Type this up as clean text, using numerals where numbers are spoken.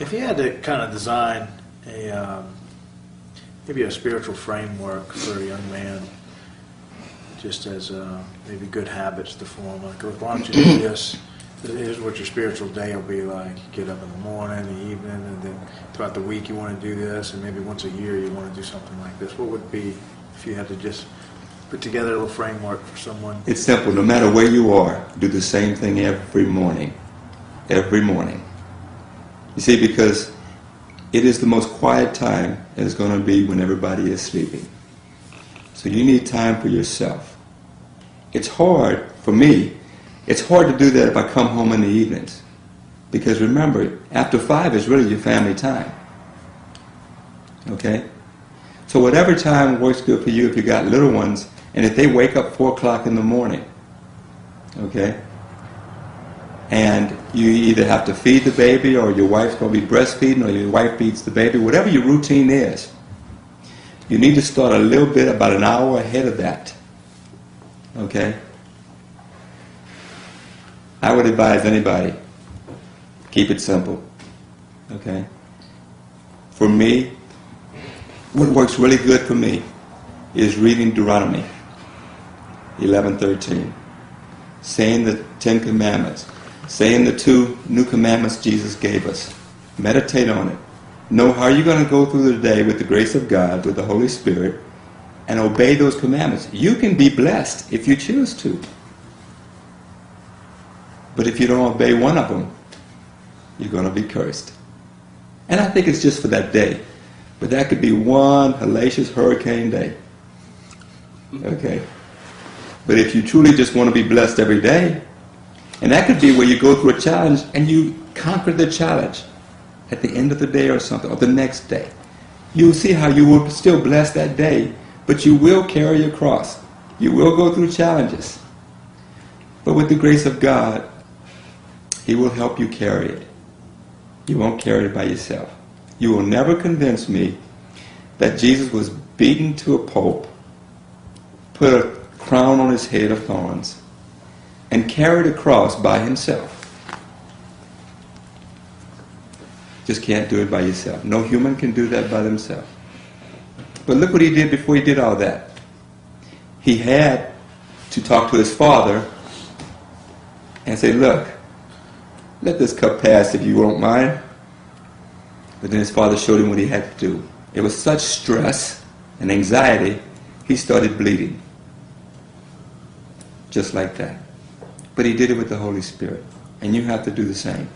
If you had to kind of design a maybe a spiritual framework for a young man, just as maybe good habits to form, like, look, why don't you do this? Here's what your spiritual day will be like. You get up in the morning, the evening, and then throughout the week you want to do this, and maybe once a year you want to do something like this. What would it be if you had to just put together a little framework for someone? It's simple. No matter where you are, do the same thing every morning. Every morning. You see, because it is the most quiet time it's going to be when everybody is sleeping. So you need time for yourself. It's hard, for me, it's hard to do that if I come home in the evenings. Because remember, after 5 is really your family time. Okay? So whatever time works good for you if you got little ones, and if they wake up 4 o'clock in the morning, okay? And you either have to feed the baby, or your wife's going to be breastfeeding, or your wife feeds the baby, whatever your routine is, you need to start a little bit, about an hour ahead of that. Okay? I would advise anybody, keep it simple. Okay? For me, what works really good for me is reading Deuteronomy 11:13, saying the 10 Commandments, saying the 2 new commandments Jesus gave us. Meditate on it. Know how you're going to go through the day with the grace of God, with the Holy Spirit, and obey those commandments. You can be blessed if you choose to. But if you don't obey one of them, you're going to be cursed. And I think it's just for that day. But that could be one hellacious hurricane day. Okay? But if you truly just want to be blessed every day, and that could be where you go through a challenge and you conquer the challenge at the end of the day or something, or the next day. You'll see how you will still bless that day, but you will carry your cross. You will go through challenges. But with the grace of God, He will help you carry it. You won't carry it by yourself. You will never convince me that Jesus was beaten to a pulp, put a crown on His head of thorns, and carried a cross by Himself. Just can't do it by yourself. No human can do that by themselves. But look what He did before He did all that. He had to talk to His Father and say, look, let this cup pass if you won't mind. But then His Father showed Him what He had to do. It was such stress and anxiety, He started bleeding. Just like that. But He did it with the Holy Spirit. And you have to do the same.